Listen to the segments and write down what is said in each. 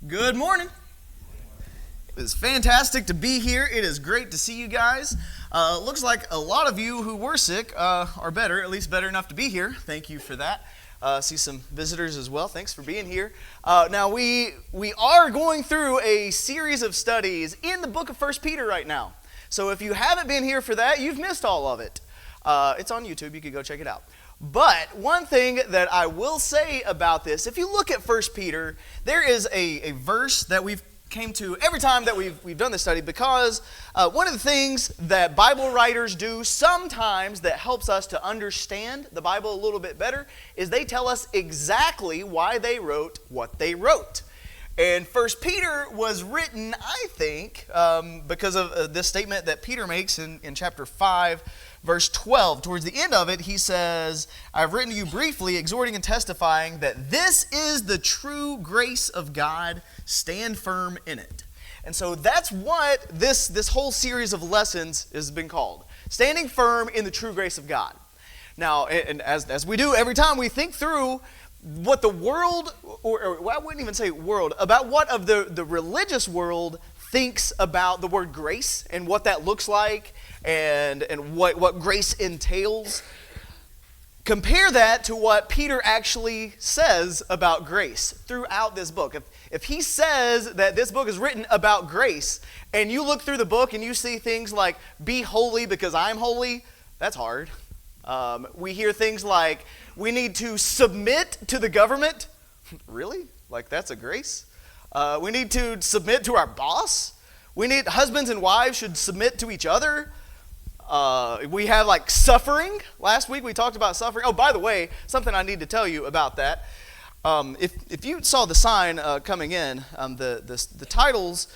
Good morning. It is fantastic to be here. It is great to see you guys. Looks like a lot of you who were sick are better, at least better enough to be here. Thank you for that. See some visitors as well. Thanks for being here. Now we are going through a series of studies in the book of 1 Peter right now. So if you haven't been here for that, you've missed all of it. It's on YouTube. You can go check it out. But one thing that I will say about this, if you look at 1 Peter, there is a verse that we've came to every time that we've done this study, because one of the things that Bible writers do sometimes that helps us to understand the Bible a little bit better is they tell us exactly why they wrote what they wrote. And 1 Peter was written, I think, because of this statement that Peter makes in chapter 5, verse 12. Towards the end of it, he says, I've written to you briefly, exhorting and testifying that this is the true grace of God. Stand firm in it. And so that's what this whole series of lessons has been called. Standing firm in the true grace of God. Now, and as we do every time we think through what the world, or I wouldn't even say world, about what of the religious world thinks about the word grace and what that looks like and what grace entails. Compare that to what Peter actually says about grace throughout this book. If he says that this book is written about grace, and you look through the book and you see things like, be holy because I'm holy, that's hard. We hear things like, we need to submit to the government. Really? Like that's a grace? We need to submit to our boss. Husbands and wives should submit to each other. We have like suffering. Last week we talked about suffering. Oh, by the way, something I need to tell you about that. If you saw the sign coming in, the titles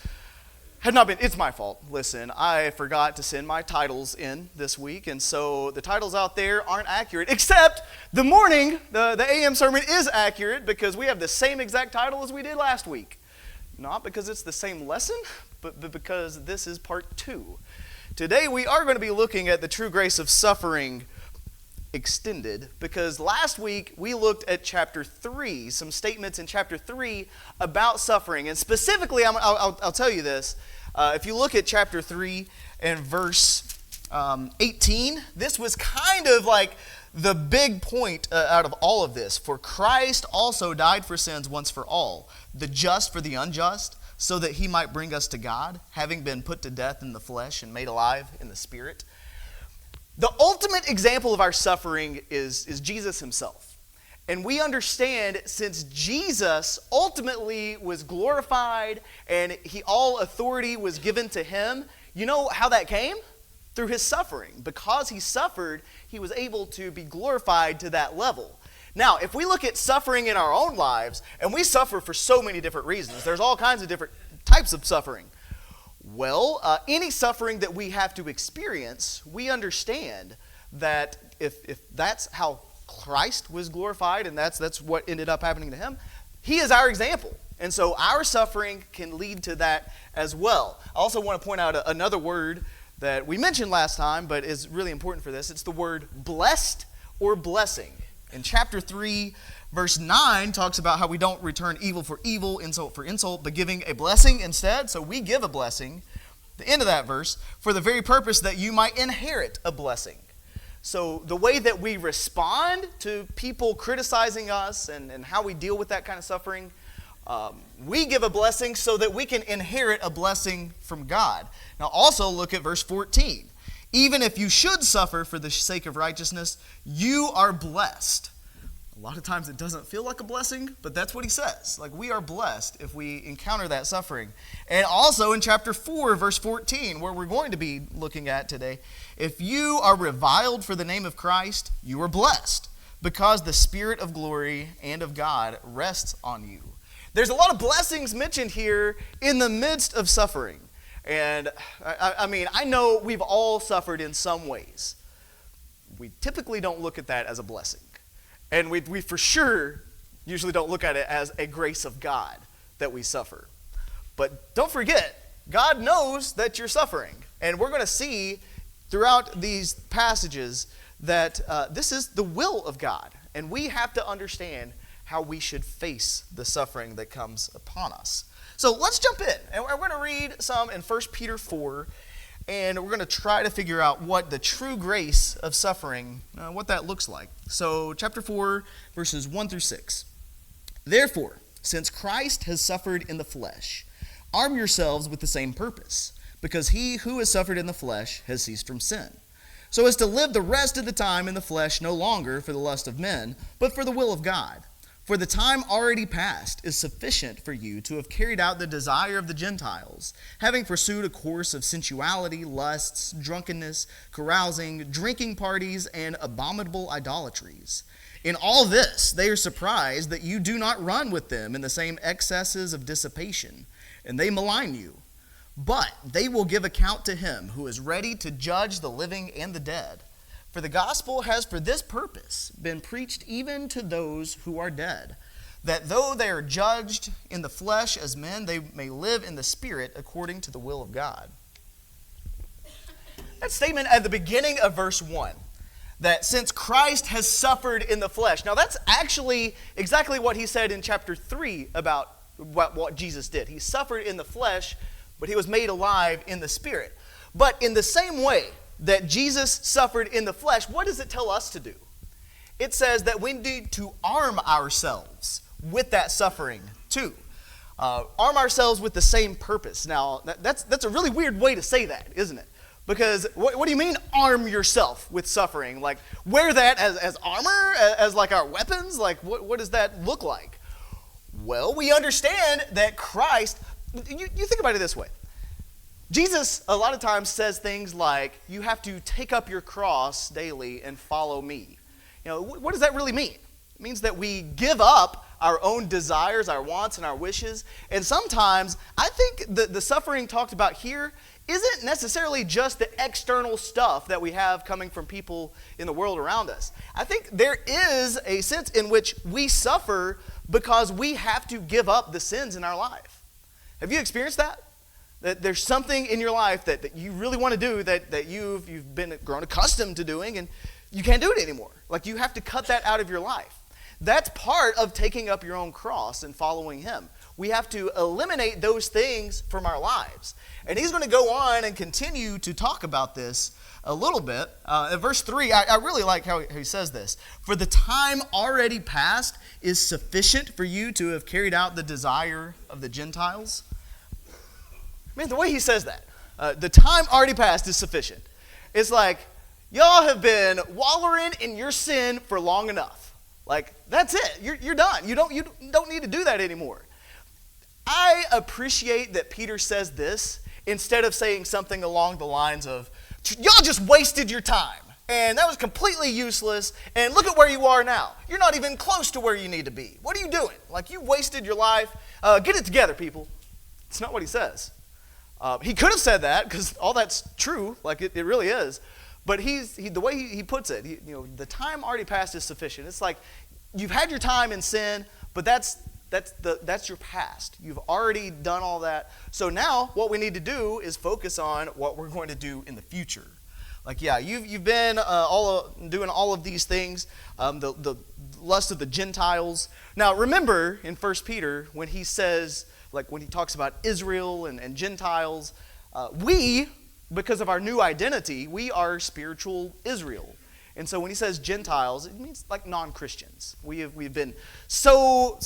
had not been, it's my fault. Listen, I forgot to send my titles in this week, and so the titles out there aren't accurate, except the morning, the AM sermon is accurate because we have the same exact title as we did last week. Not because it's the same lesson, but because this is part 2. Today we are going to be looking at the true grace of suffering extended, because last week we looked at chapter 3, some statements in chapter 3 about suffering. And specifically, I'll tell you this, if you look at chapter 3 and verse 18, this was kind of like the big point out of all of this. For Christ also died for sins once for all, the just for the unjust, so that he might bring us to God, having been put to death in the flesh and made alive in the spirit. The ultimate example of our suffering is Jesus himself. And we understand, since Jesus ultimately was glorified and all authority was given to him, you know how that came? Through his suffering. Because he suffered, he was able to be glorified to that level. Now, if we look at suffering in our own lives, and we suffer for so many different reasons, there's all kinds of different types of suffering. Well, any suffering that we have to experience, we understand that if that's how Christ was glorified and that's what ended up happening to him, he is our example. And so our suffering can lead to that as well. I also want to point out another word that we mentioned last time, but is really important for this. It's the word blessed or blessing. In chapter 3, verse 9 talks about how we don't return evil for evil, insult for insult, but giving a blessing instead. So we give a blessing, the end of that verse, for the very purpose that you might inherit a blessing. So the way that we respond to people criticizing us and how we deal with that kind of suffering, we give a blessing so that we can inherit a blessing from God. Now also look at verse 14. Even if you should suffer for the sake of righteousness, you are blessed. A lot of times it doesn't feel like a blessing, but that's what he says. Like, we are blessed if we encounter that suffering. And also in chapter 4, verse 14, where we're going to be looking at today, if you are reviled for the name of Christ, you are blessed, because the Spirit of glory and of God rests on you. There's a lot of blessings mentioned here in the midst of suffering. And I mean, I know we've all suffered in some ways. We typically don't look at that as a blessing. And we for sure usually don't look at it as a grace of God that we suffer. But don't forget, God knows that you're suffering. And we're going to see throughout these passages that this is the will of God. And we have to understand how we should face the suffering that comes upon us. So let's jump in, and we're going to read some in 1 Peter 4, and we're going to try to figure out what the true grace of suffering, what that looks like. So chapter 4, verses 1 through 6. Therefore, since Christ has suffered in the flesh, arm yourselves with the same purpose, because he who has suffered in the flesh has ceased from sin, so as to live the rest of the time in the flesh no longer for the lust of men, but for the will of God. For the time already past is sufficient for you to have carried out the desire of the Gentiles, having pursued a course of sensuality, lusts, drunkenness, carousing, drinking parties, and abominable idolatries. In all this, they are surprised that you do not run with them in the same excesses of dissipation, and they malign you. But they will give account to him who is ready to judge the living and the dead. For the gospel has for this purpose been preached even to those who are dead, that though they are judged in the flesh as men, they may live in the spirit according to the will of God. That statement at the beginning of verse 1, that since Christ has suffered in the flesh. Now that's actually exactly what he said in chapter 3 about what Jesus did. He suffered in the flesh, but he was made alive in the spirit. But in the same way that Jesus suffered in the flesh, what does it tell us to do? It says that we need to arm ourselves with that suffering too. Arm ourselves with the same purpose. Now, that's a really weird way to say that, isn't it? Because what do you mean arm yourself with suffering? Like wear that as armor, as like our weapons? Like what does that look like? Well, we understand that Christ, you think about it this way. Jesus, a lot of times, says things like, you have to take up your cross daily and follow me. You know, what does that really mean? It means that we give up our own desires, our wants, and our wishes. And sometimes, I think the suffering talked about here isn't necessarily just the external stuff that we have coming from people in the world around us. I think there is a sense in which we suffer because we have to give up the sins in our life. Have you experienced that? That there's something in your life that you really want to do that you've been grown accustomed to doing, and you can't do it anymore. Like you have to cut that out of your life. That's part of taking up your own cross and following him. We have to eliminate those things from our lives. And he's going to go on and continue to talk about this a little bit. In verse 3, I really like how he says this. For the time already past is sufficient for you to have carried out the desire of the Gentiles. Man, the way he says that, the time already past is sufficient. It's like, y'all have been wallowing in your sin for long enough. Like, that's it. You're done. You don't need to do that anymore. I appreciate that Peter says this instead of saying something along the lines of, y'all just wasted your time, and that was completely useless, and look at where you are now. You're not even close to where you need to be. What are you doing? Like, you wasted your life. Get it together, people. It's not what he says. He could have said that because all that's true, like it really is. But the way he puts it, the time already past is sufficient. It's like you've had your time in sin, but that's your past. You've already done all that. So now what we need to do is focus on what we're going to do in the future. Like you've been doing all of these things, the lust of the Gentiles. Now remember in 1 Peter when he says, like when he talks about Israel and Gentiles, we, because of our new identity, we are spiritual Israel. And so when he says Gentiles, it means like non-Christians. We've been so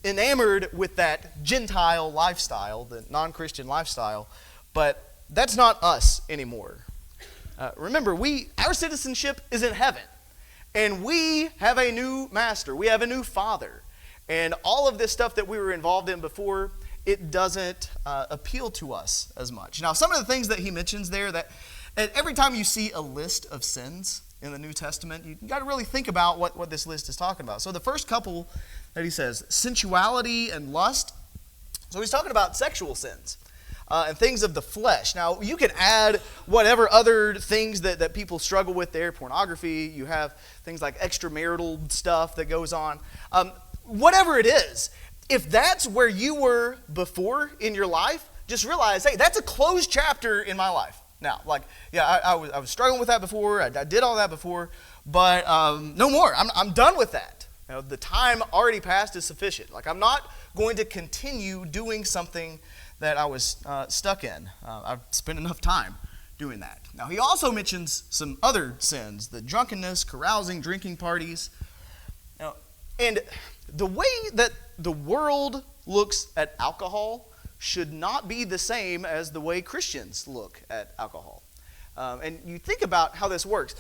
enamored with that Gentile lifestyle, the non-Christian lifestyle, but that's not us anymore. Remember, our citizenship is in heaven, and we have a new master. We have a new father. And all of this stuff that we were involved in before, it doesn't appeal to us as much. Now, some of the things that he mentions there, that every time you see a list of sins in the New Testament, you got to really think about what this list is talking about. So the first couple that he says, sensuality and lust. So he's talking about sexual sins and things of the flesh. Now, you can add whatever other things that people struggle with there, pornography. You have things like extramarital stuff that goes on. Whatever it is, if that's where you were before in your life, just realize, hey, that's a closed chapter in my life. Now, I was struggling with that before. I did all that before, but no more. I'm done with that. The time already passed is sufficient. Like, I'm not going to continue doing something that I was stuck in. I've spent enough time doing that. Now, he also mentions some other sins, the drunkenness, carousing, drinking parties. And the way that the world looks at alcohol should not be the same as the way Christians look at alcohol. And you think about how this works.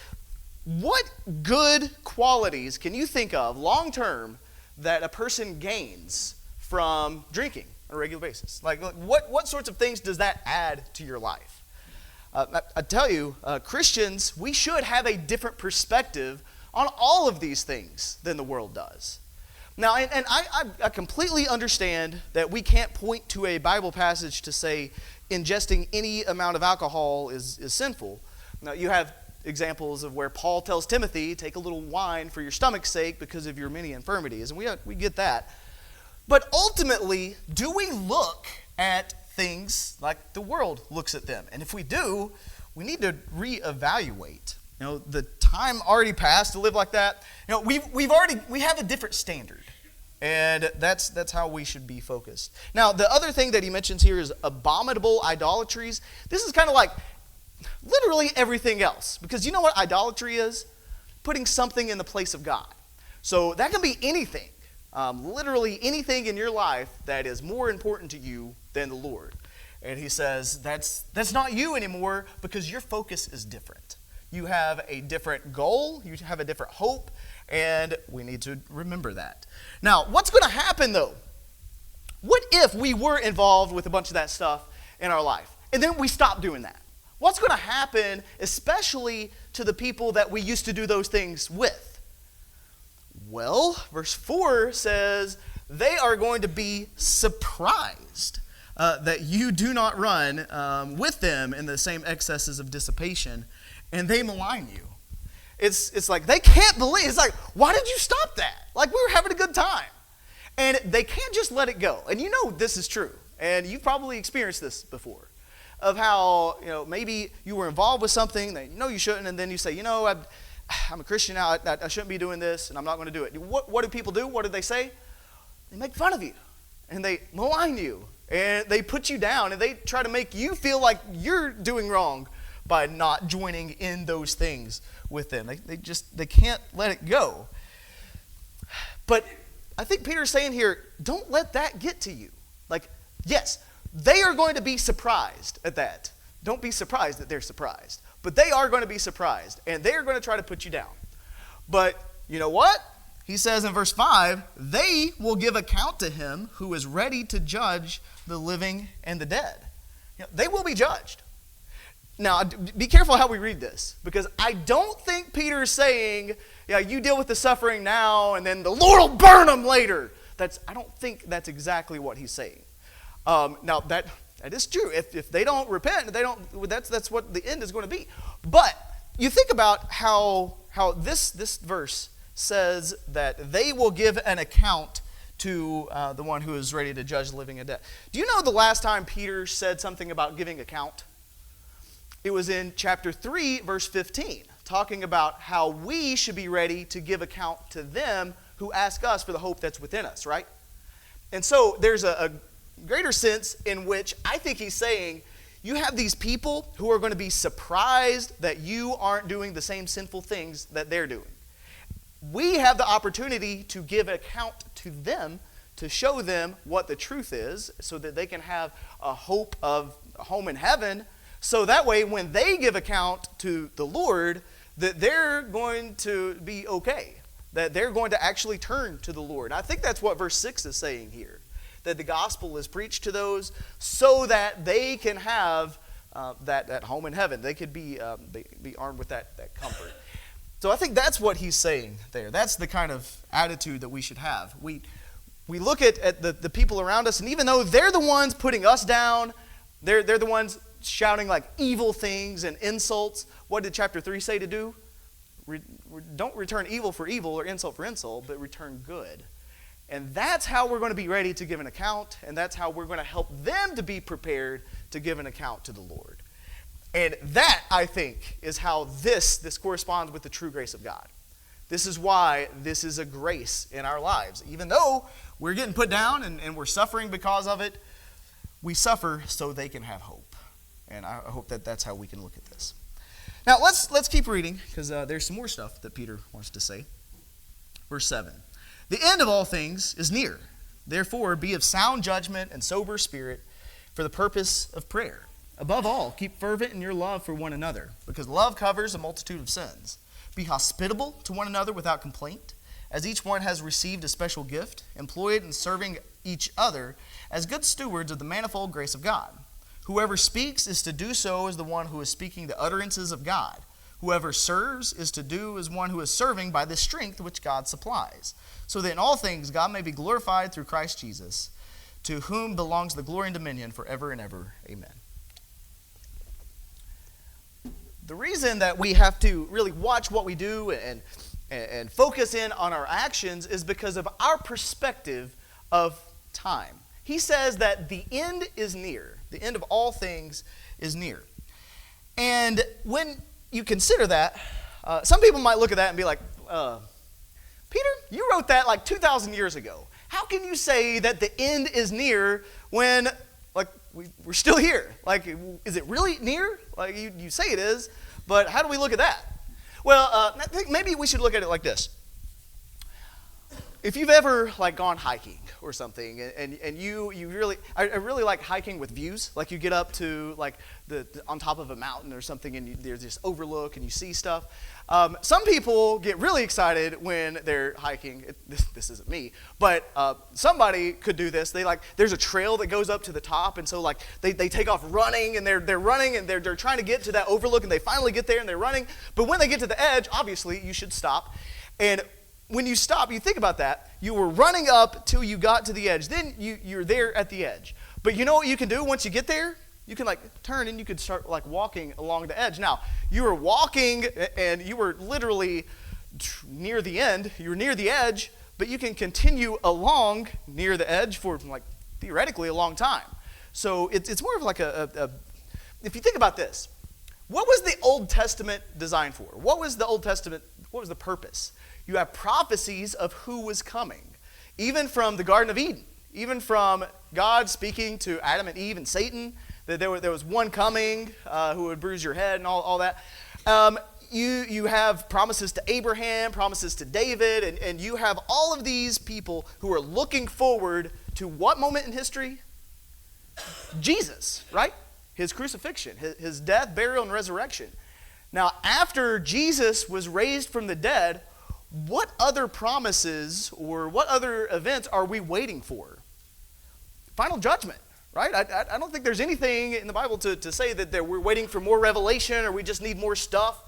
What good qualities can you think of long term that a person gains from drinking on a regular basis? Like what sorts of things does that add to your life? I tell you, Christians, we should have a different perspective on all of these things than the world does. Now, and I completely understand that we can't point to a Bible passage to say ingesting any amount of alcohol is sinful. Now, you have examples of where Paul tells Timothy, take a little wine for your stomach's sake because of your many infirmities, and we get that. But ultimately, do we look at things like the world looks at them? And if we do, we need to reevaluate. The time already passed to live like that. We have a different standard, and that's how we should be focused. Now, the other thing that he mentions here is abominable idolatries. This is kind of like literally everything else, because you know what idolatry is? Putting something in the place of God. So that can be anything, literally anything in your life that is more important to you than the Lord. And he says that's not you anymore because your focus is different. You have a different goal, you have a different hope, and we need to remember that. Now, what's going to happen though? What if we were involved with a bunch of that stuff in our life, and then we stop doing that? What's going to happen, especially to the people that we used to do those things with? Well, verse 4 says, they are going to be surprised that you do not run with them in the same excesses of dissipation, and they malign you. It's like they can't believe. It's like, why did you stop that? Like, we were having a good time. And they can't just let it go. And you know this is true. And you've probably experienced this before. Of how, maybe you were involved with something that you shouldn't, and then you say, I'm a Christian now, I shouldn't be doing this, and I'm not going to do it. What do people do? What do they say? They make fun of you, and they malign you, and they put you down, and they try to make you feel like you're doing wrong by not joining in those things with them. They can't let it go. But I think Peter's saying here, don't let that get to you. Like, yes, they are going to be surprised at that. Don't be surprised that they're surprised. But they are going to be surprised, and they are going to try to put you down. But you know what? He says in verse 5, they will give account to him who is ready to judge the living and the dead. They will be judged. Now, be careful how we read this, because I don't think Peter's saying, you deal with the suffering now, and then the Lord will burn them later. I don't think that's exactly what he's saying. Now, that is true. If they don't repent, that's what the end is going to be. But you think about how this verse says that they will give an account to the one who is ready to judge the living and dead. Do you know the last time Peter said something about giving account? It was in chapter 3, verse 15, talking about how we should be ready to give account to them who ask us for the hope that's within us, right? And so there's a greater sense in which I think he's saying you have these people who are going to be surprised that you aren't doing the same sinful things that they're doing. We have the opportunity to give account to them, to show them what the truth is, so that they can have a hope of a home in heaven. So that way, when they give account to the Lord, that they're going to be okay, that they're going to actually turn to the Lord. I think that's what verse 6 is saying here, that the gospel is preached to those so that they can have that home in heaven. They could be armed with that comfort. So I think that's what he's saying there. That's the kind of attitude that we should have. We look at the people around us, and even though they're the ones putting us down, they're the ones shouting like evil things and insults. What did chapter 3 say to do? Don't return evil for evil or insult for insult, but return good. And that's how we're going to be ready to give an account, and that's how we're going to help them to be prepared to give an account to the Lord. And that, I think, is how this corresponds with the true grace of God. This is why this is a grace in our lives. Even though we're getting put down and we're suffering because of it, we suffer so they can have hope. And I hope that that's how we can look at this. Now, let's keep reading, because there's some more stuff that Peter wants to say. Verse 7. The end of all things is near. Therefore, be of sound judgment and sober spirit for the purpose of prayer. Above all, keep fervent in your love for one another, because love covers a multitude of sins. Be hospitable to one another without complaint, as each one has received a special gift. Employ it in serving each other as good stewards of the manifold grace of God. Whoever speaks is to do so as the one who is speaking the utterances of God. Whoever serves is to do as one who is serving by the strength which God supplies, so that in all things God may be glorified through Christ Jesus, to whom belongs the glory and dominion forever and ever. Amen. The reason that we have to really watch what we do and focus in on our actions is because of our perspective of time. He says that the end is near. The end of all things is near. And when you consider that, some people might look at that and be like, Peter, you wrote that like 2,000 years ago. How can you say that the end is near when, like, we're still here? Like, is it really near? Like, you say it is, but how do we look at that? Well, I think maybe we should look at it like this. If you've ever like gone hiking or something, and you really, I really like hiking with views. Like you get up to like the on top of a mountain or something, and there's this overlook, and you see stuff. Some people get really excited when they're hiking. This isn't me, but somebody could do this. There's a trail that goes up to the top, and so like they take off running, and they're running, and they're trying to get to that overlook, and they finally get there, and they're running. But when they get to the edge, obviously you should stop. And when you stop, you think about that. You were running up till you got to the edge. Then you're there at the edge. But you know what you can do once you get there? You can like turn and you can start like walking along the edge. Now, you were walking and you were literally near the end. You were near the edge, but you can continue along near the edge for like theoretically a long time. So it's more of like if you think about this, what was the Old Testament designed for? What was the purpose? You have prophecies of who was coming, even from the Garden of Eden, even from God speaking to Adam and Eve and Satan, that there was one coming who would bruise your head and all that. You have promises to Abraham, promises to David, and you have all of these people who are looking forward to what moment in history? Jesus, right? His crucifixion, his death, burial, and resurrection. Now, after Jesus was raised from the dead, what other promises or what other events are we waiting for? Final judgment, right? I don't think there's anything in the Bible to say that we're waiting for more revelation or we just need more stuff.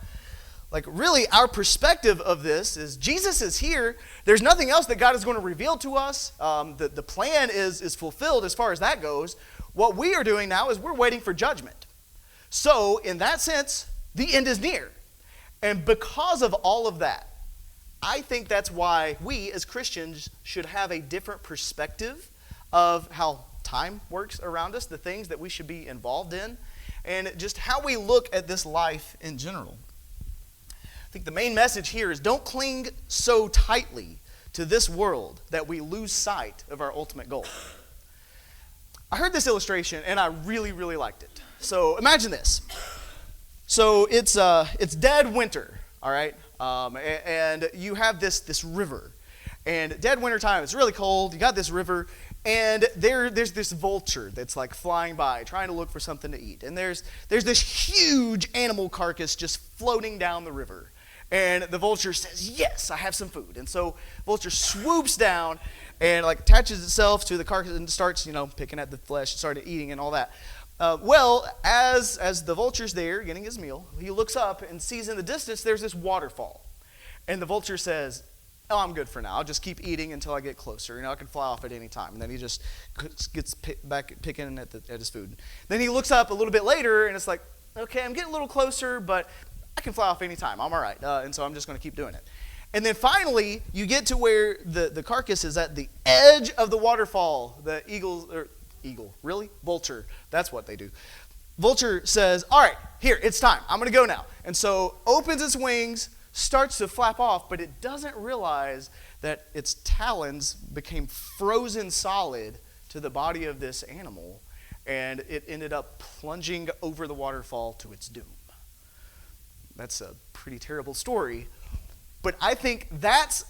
Like really our perspective of this is Jesus is here. There's nothing else that God is going to reveal to us. The plan is fulfilled as far as that goes. What we are doing now is we're waiting for judgment. So in that sense, the end is near. And because of all of that, I think that's why we as Christians should have a different perspective of how time works around us, the things that we should be involved in, and just how we look at this life in general. I think the main message here is don't cling so tightly to this world that we lose sight of our ultimate goal. I heard this illustration and I really, really liked it. So imagine this. So it's dead winter, all right? And you have this river, and dead winter time, it's really cold, you got this river, and there's this vulture that's like flying by, trying to look for something to eat, and there's this huge animal carcass just floating down the river, and the vulture says, yes, I have some food, and so vulture swoops down, and like attaches itself to the carcass and starts, picking at the flesh, started eating and all that. Well, as the vulture's there getting his meal, he looks up and sees in the distance there's this waterfall. And the vulture says, oh, I'm good for now. I'll just keep eating until I get closer. I can fly off at any time. And then he just gets back picking at his food. Then he looks up a little bit later and it's like, okay, I'm getting a little closer, but I can fly off any time. I'm all right. And so I'm just going to keep doing it. And then finally, you get to where the carcass is at the edge of the waterfall. The eagle, really? Vulture, that's what they do. Vulture says, all right, here, it's time. I'm going to go now. And so opens its wings, starts to flap off, but it doesn't realize that its talons became frozen solid to the body of this animal, and it ended up plunging over the waterfall to its doom. That's a pretty terrible story, but I think that's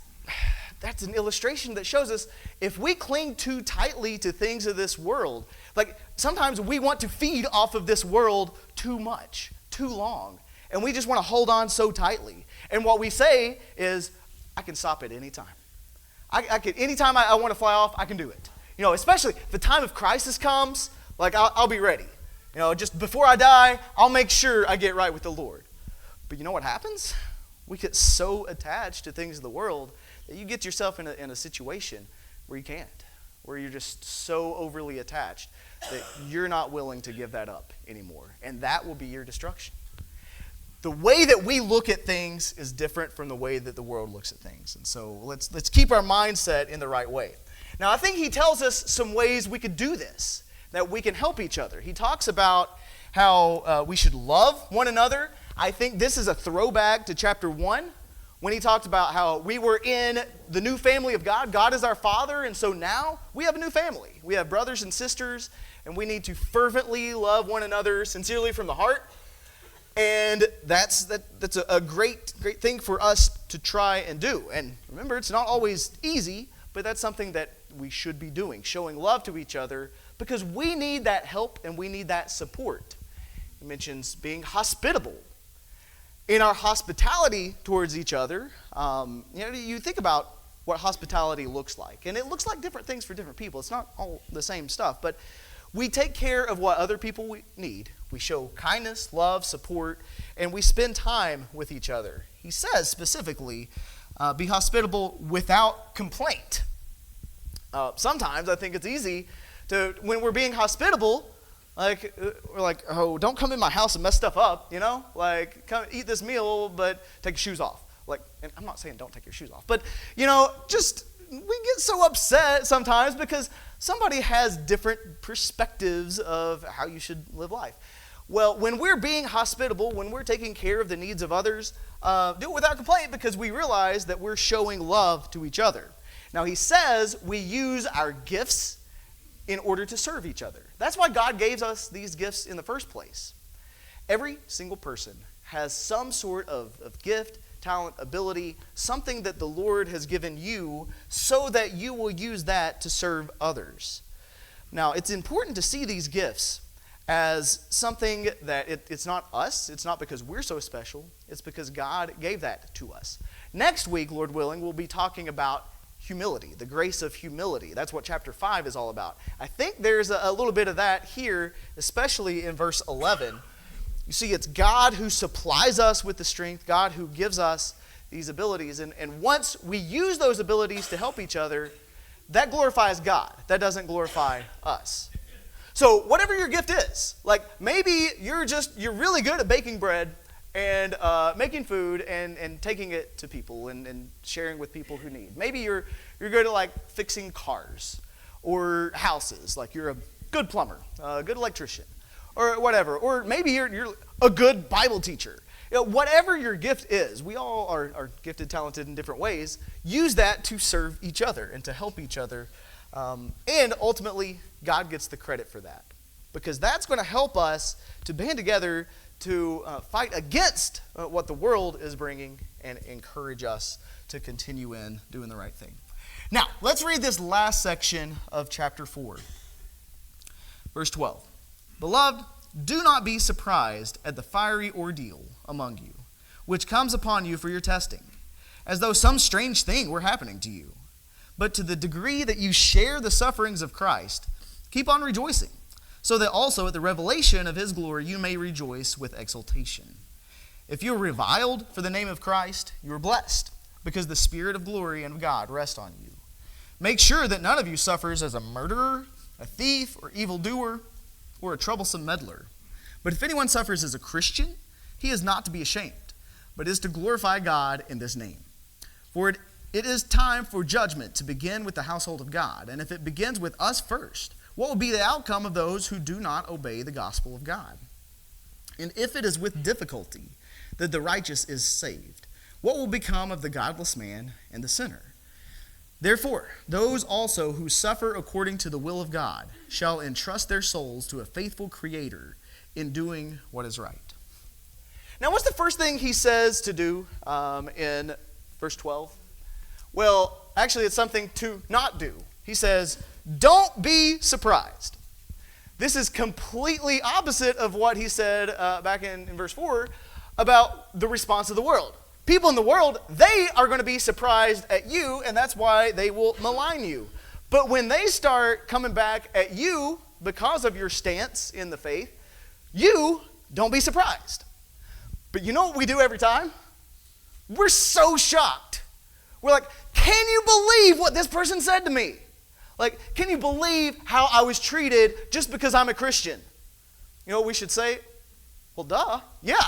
an illustration that shows us if we cling too tightly to things of this world, like sometimes we want to feed off of this world too much, too long, and we just want to hold on so tightly. And what we say is, I can stop at any time. Anytime I want to fly off, I can do it. Especially if the time of crisis comes, like I'll be ready. Just before I die, I'll make sure I get right with the Lord. But you know what happens? We get so attached to things of the world that you get yourself in a situation where you can't, where you're just so overly attached that you're not willing to give that up anymore. And that will be your destruction. The way that we look at things is different from the way that the world looks at things. And so let's keep our mindset in the right way. Now, I think he tells us some ways we could do this, that we can help each other. He talks about how we should love one another. I think this is a throwback to chapter 1 when he talked about how we were in the new family of God. God is our Father, and so now we have a new family. We have brothers and sisters, and we need to fervently love one another sincerely from the heart. And that's a great thing for us to try and do. And remember, it's not always easy, but that's something that we should be doing, showing love to each other, because we need that help and we need that support. He mentions being hospitable. In our hospitality towards each other, you think about what hospitality looks like. And it looks like different things for different people. It's not all the same stuff, but we take care of what other people need. We show kindness, love, support, and we spend time with each other. He says specifically, be hospitable without complaint. Sometimes I think it's easy to, when we're being hospitable, we're like, oh, don't come in my house and mess stuff up, Like, come eat this meal, but take your shoes off. And I'm not saying don't take your shoes off, but, we get so upset sometimes because somebody has different perspectives of how you should live life. Well, when we're being hospitable, when we're taking care of the needs of others, do it without complaint because we realize that we're showing love to each other. Now, he says we use our gifts in order to serve each other. That's why God gave us these gifts in the first place. Every single person has some sort of gift, talent, ability, something that the Lord has given you so that you will use that to serve others. Now, it's important to see these gifts as something that it's not us, it's not because we're so special, it's because God gave that to us. Next week, Lord willing, we'll be talking about humility, the grace of humility. That's what chapter 5 is all about. I think there's a little bit of that here, especially in verse 11. You see, it's God who supplies us with the strength, God who gives us these abilities. And once we use those abilities to help each other, that glorifies God. That doesn't glorify us. So whatever your gift is, like maybe you're really good at baking bread and making food and taking it to people and sharing with people who need. Maybe you're good at like fixing cars or houses, like you're a good plumber, a good electrician, or whatever. Or maybe you're a good Bible teacher. Whatever your gift is, we all are gifted, talented in different ways. Use that to serve each other and to help each other. And ultimately, God gets the credit for that. Because that's going to help us to band together to fight against what the world is bringing and encourage us to continue in doing the right thing. Now, let's read this last section of chapter 4. Verse 12. Beloved, do not be surprised at the fiery ordeal among you, which comes upon you for your testing, as though some strange thing were happening to you. But to the degree that you share the sufferings of Christ, keep on rejoicing, so that also at the revelation of his glory you may rejoice with exultation. If you are reviled for the name of Christ, you are blessed, because the Spirit of glory and of God rests on you. Make sure that none of you suffers as a murderer, a thief, or evildoer, or a troublesome meddler. But if anyone suffers as a Christian, he is not to be ashamed, but is to glorify God in this name. For it is time for judgment to begin with the household of God. And if it begins with us first, what will be the outcome of those who do not obey the gospel of God? And if it is with difficulty that the righteous is saved, what will become of the godless man and the sinner? Therefore, those also who suffer according to the will of God shall entrust their souls to a faithful Creator in doing what is right. Now, what's the first thing he says to do in verse 12? Well, actually, it's something to not do. He says, don't be surprised. This is completely opposite of what he said back in verse 4 about the response of the world. People in the world, they are going to be surprised at you, and that's why they will malign you. But when they start coming back at you because of your stance in the faith, you don't be surprised. But you know what we do every time? We're so shocked. We're like, can you believe what this person said to me? Like, can you believe how I was treated just because I'm a Christian? You know what we should say? Well, duh. Yeah.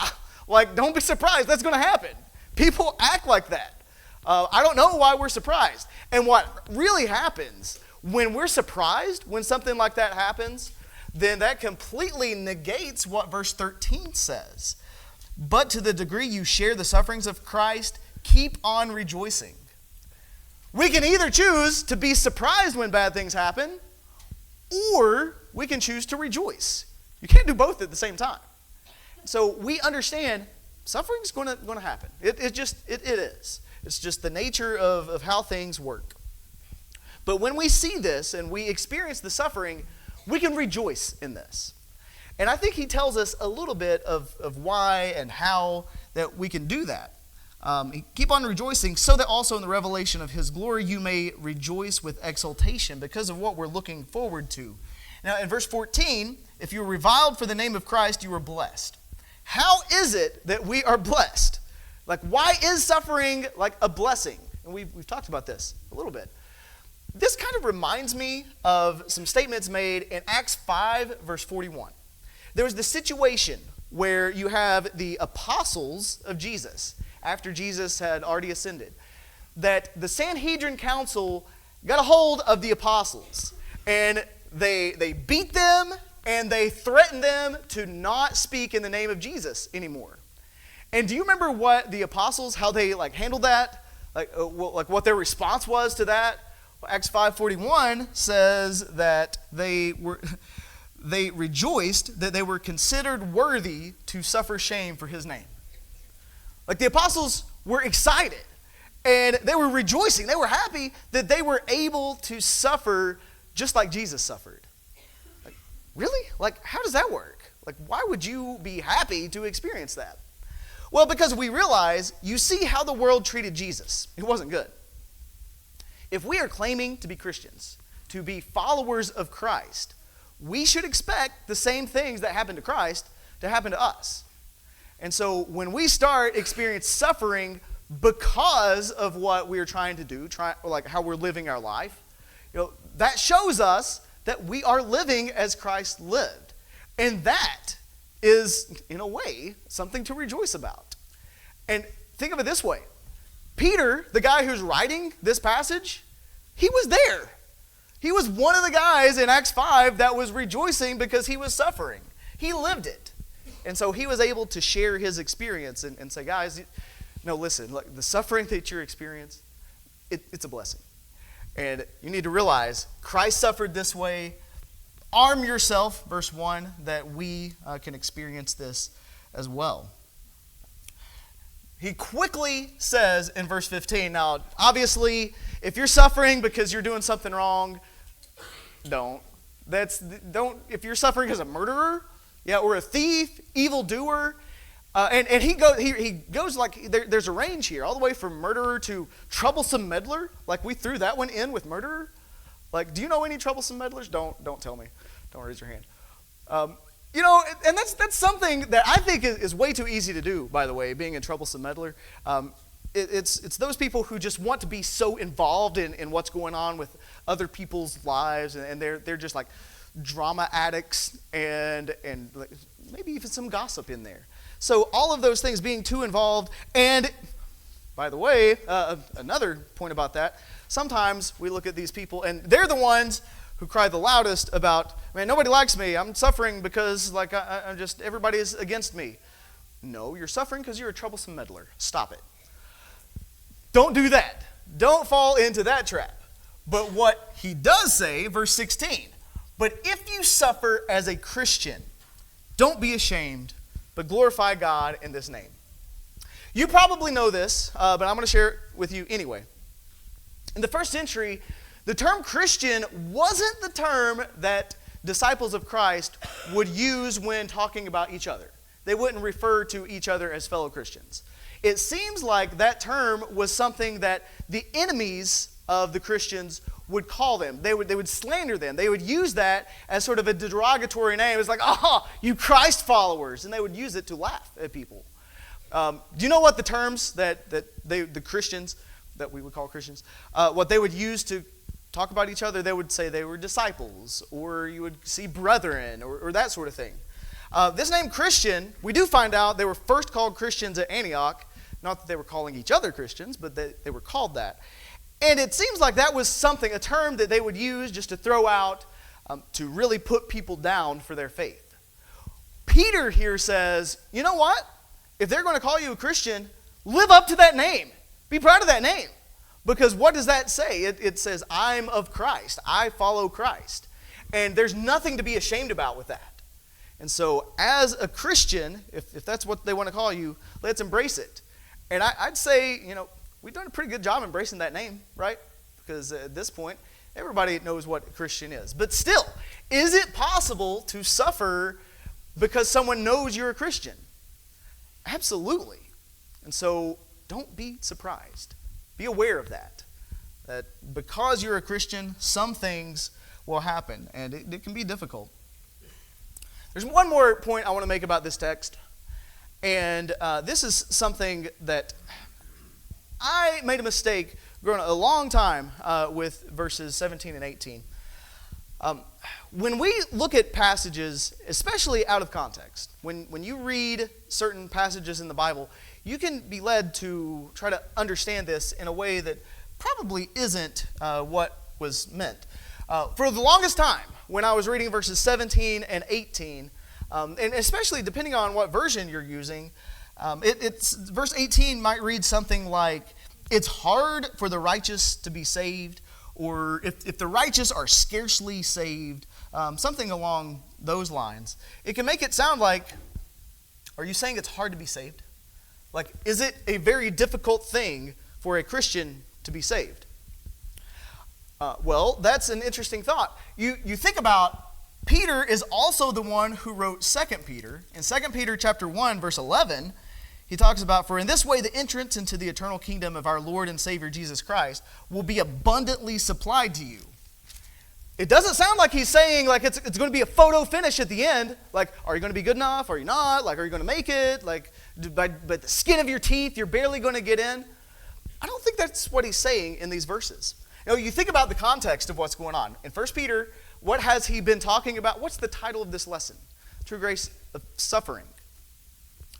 Like, don't be surprised. That's going to happen. People act like that. I don't know why we're surprised. And what really happens when we're surprised, when something like that happens, then that completely negates what verse 13 says. But to the degree you share the sufferings of Christ, keep on rejoicing. We can either choose to be surprised when bad things happen, or we can choose to rejoice. You can't do both at the same time. So we understand suffering's going to happen. It is. It's just the nature of how things work. But when we see this and we experience the suffering, we can rejoice in this. And I think he tells us a little bit of why and how that we can do that. Keep on rejoicing so that also in the revelation of his glory you may rejoice with exultation because of what we're looking forward to. Now in verse 14, if you are reviled for the name of Christ, you are blessed. How is it that we are blessed? Like, why is suffering like a blessing? And we've talked about this a little bit. This kind of reminds me of some statements made in Acts 5, verse 41. There was the situation where you have the apostles of Jesus, after Jesus had already ascended, that the Sanhedrin Council got a hold of the apostles, and they beat them, and they threatened them to not speak in the name of Jesus anymore. And do you remember what the apostles, how they handled that? Like what their response was to that? Well, Acts 5:41 says that they rejoiced that they were considered worthy to suffer shame for his name. Like the apostles were excited and they were rejoicing. They were happy that they were able to suffer just like Jesus suffered. Like, really? Like, how does that work? Like, why would you be happy to experience that? Well, because we realize, you see how the world treated Jesus. It wasn't good. If we are claiming to be Christians, to be followers of Christ, we should expect the same things that happened to Christ to happen to us. And so when we start experiencing suffering because of what we're trying to do, like how we're living our life, that shows us that we are living as Christ lived. And that is, in a way, something to rejoice about. And think of it this way. Peter, the guy who's writing this passage, he was there. He was one of the guys in Acts 5 that was rejoicing because he was suffering. He lived it. And so he was able to share his experience and say, guys, no, listen, the suffering that you're experiencing, it's a blessing. And you need to realize Christ suffered this way. Arm yourself, verse 1, that we can experience this as well. He quickly says in verse 15, now, obviously, if you're suffering because you're doing something wrong, don't. If you're suffering as a murderer, or a thief, evildoer, and he goes like, there's a range here, all the way from murderer to troublesome meddler. Like, we threw that one in with murderer. Like, do you know any troublesome meddlers? Don't tell me. Don't raise your hand. And that's something that I think is way too easy to do, by the way, being a troublesome meddler. It's those people who just want to be so involved in what's going on with other people's lives, and they're just like drama addicts and maybe even some gossip in there. So all of those things being too involved, and by the way, another point about that, sometimes we look at these people and they're the ones who cry the loudest about, man, nobody likes me. I'm suffering because everybody is against me. No, you're suffering because you're a troublesome meddler. Stop it. Don't do that. Don't fall into that trap. But what he does say, verse 16, but if you suffer as a Christian, don't be ashamed, but glorify God in this name. You probably know this, but I'm going to share it with you anyway. In the first century, the term Christian wasn't the term that disciples of Christ would use when talking about each other. They wouldn't refer to each other as fellow Christians. It seems like that term was something that the enemies of the Christians would call them. They would slander them. They would use that as sort of a derogatory name. It's like, oh, you Christ followers. And they would use it to laugh at people. Do you know what the terms that the Christians, that we would call Christians, what they would use to talk about each other? They would say they were disciples, or you would see brethren, or that sort of thing. This name Christian, we do find out they were first called Christians at Antioch. Not that they were calling each other Christians, but they were called that. And it seems like that was something, a term that they would use just to throw out to really put people down for their faith. Peter here says, you know what? If they're going to call you a Christian, live up to that name. Be proud of that name. Because what does that say? It says, I'm of Christ. I follow Christ. And there's nothing to be ashamed about with that. And so as a Christian, if that's what they want to call you, let's embrace it. And I'd say, we've done a pretty good job embracing that name, right? Because at this point, everybody knows what a Christian is. But still, is it possible to suffer because someone knows you're a Christian? Absolutely. And so don't be surprised. Be aware of that. That because you're a Christian, some things will happen, and it can be difficult. There's one more point I want to make about this text, and this is something that I made a mistake growing a long time with verses 17 and 18. When we look at passages, especially out of context, when you read certain passages in the Bible, you can be led to try to understand this in a way that probably isn't what was meant. For the longest time, when I was reading verses 17 and 18, and especially depending on what version you're using, it's verse 18 might read something like, it's hard for the righteous to be saved, or if the righteous are scarcely saved, something along those lines. It can make it sound like, are you saying it's hard to be saved? Like, is it a very difficult thing for a Christian to be saved? Well, that's an interesting thought. You think about, Peter is also the one who wrote 2 Peter. In 2 Peter chapter 1, verse 11, he talks about, for in this way the entrance into the eternal kingdom of our Lord and Savior Jesus Christ will be abundantly supplied to you. It doesn't sound like he's saying like it's going to be a photo finish at the end. Like, are you going to be good enough? Are you not? Like, are you going to make it? Like, by the skin of your teeth, you're barely going to get in. I don't think that's what he's saying in these verses. You think about the context of what's going on. In 1 Peter, what has he been talking about? What's the title of this lesson? True grace of suffering.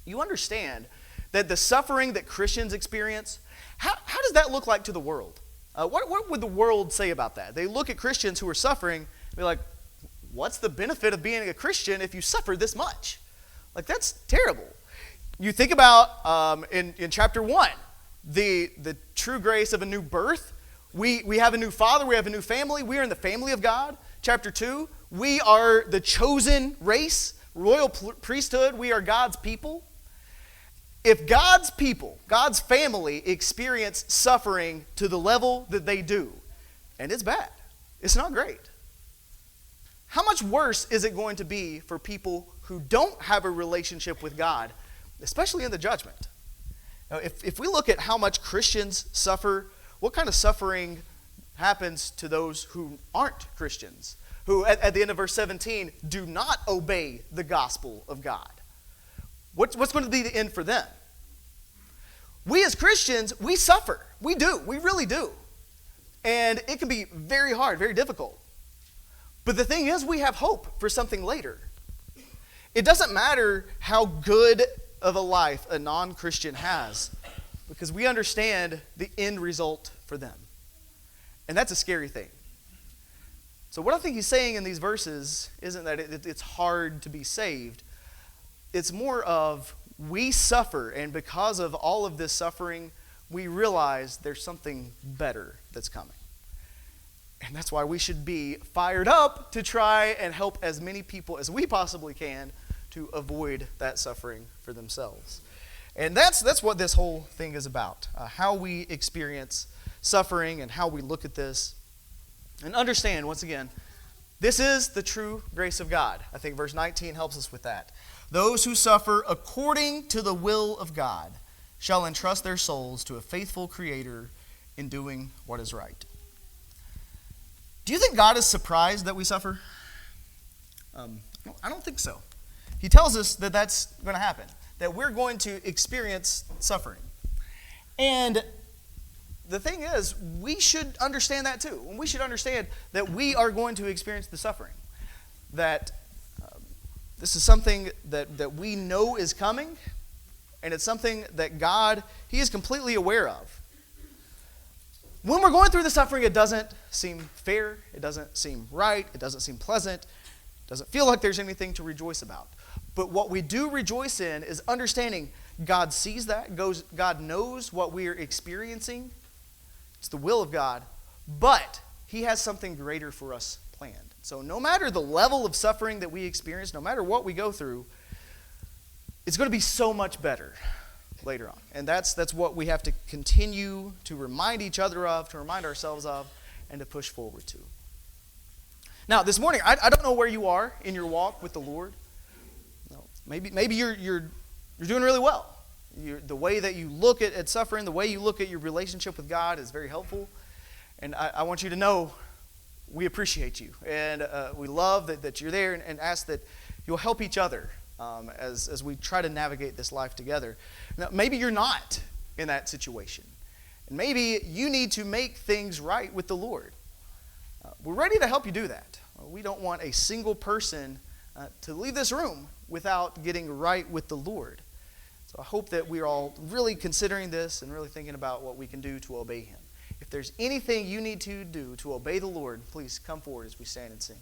You understand that the suffering that Christians experience, how does that look like to the world? What would the world say about that? They look at Christians who are suffering and be like, what's the benefit of being a Christian if you suffer this much? Like, that's terrible. You think about in chapter 1, the true grace of a new birth. We have a new father, we have a new family, we are in the family of God. Chapter 2, we are the chosen race, royal priesthood, we are God's people. If God's people, God's family experience suffering to the level that they do, and it's bad, it's not great, how much worse is it going to be for people who don't have a relationship with God, especially in the judgment? Now, if we look at how much Christians suffer, what kind of suffering happens to those who aren't Christians, who at the end of verse 17 do not obey the gospel of God? What's going to be the end for them? We as Christians, we suffer. We do. We really do. And it can be very hard, very difficult. But the thing is, we have hope for something later. It doesn't matter how good of a life a non-Christian has, because we understand the end result for them. And that's a scary thing. So what I think he's saying in these verses isn't that it's hard to be saved. It's more of we suffer, and because of all of this suffering, we realize there's something better that's coming. And that's why we should be fired up to try and help as many people as we possibly can to avoid that suffering for themselves. And that's what this whole thing is about, how we experience suffering and how we look at this. And understand, once again, this is the true grace of God. I think verse 19 helps us with that. Those who suffer according to the will of God shall entrust their souls to a faithful Creator in doing what is right. Do you think God is surprised that we suffer? I don't think so. He tells us that that's going to happen, that we're going to experience suffering. And the thing is, we should understand that too. We should understand that we are going to experience the suffering. That this is something that we know is coming, and it's something that God, He is completely aware of. When we're going through the suffering, it doesn't seem fair, it doesn't seem right, it doesn't seem pleasant, it doesn't feel like there's anything to rejoice about. But what we do rejoice in is understanding God sees that, God knows what we're experiencing. It's the will of God, but He has something greater for us planned. So no matter the level of suffering that we experience, no matter what we go through, it's going to be so much better later on. And that's what we have to continue to remind each other of, to remind ourselves of, and to push forward to. Now, this morning, I don't know where you are in your walk with the Lord. Maybe you're doing really well. The way that you look at suffering, the way you look at your relationship with God is very helpful. And I want you to know we appreciate you. And we love that you're there, and ask that you'll help each other as we try to navigate this life together. Now, maybe you're not in that situation. And maybe you need to make things right with the Lord. We're ready to help you do that. We don't want a single person to leave this room without getting right with the Lord. So I hope that we're all really considering this and really thinking about what we can do to obey Him. If there's anything you need to do to obey the Lord, please come forward as we stand and sing.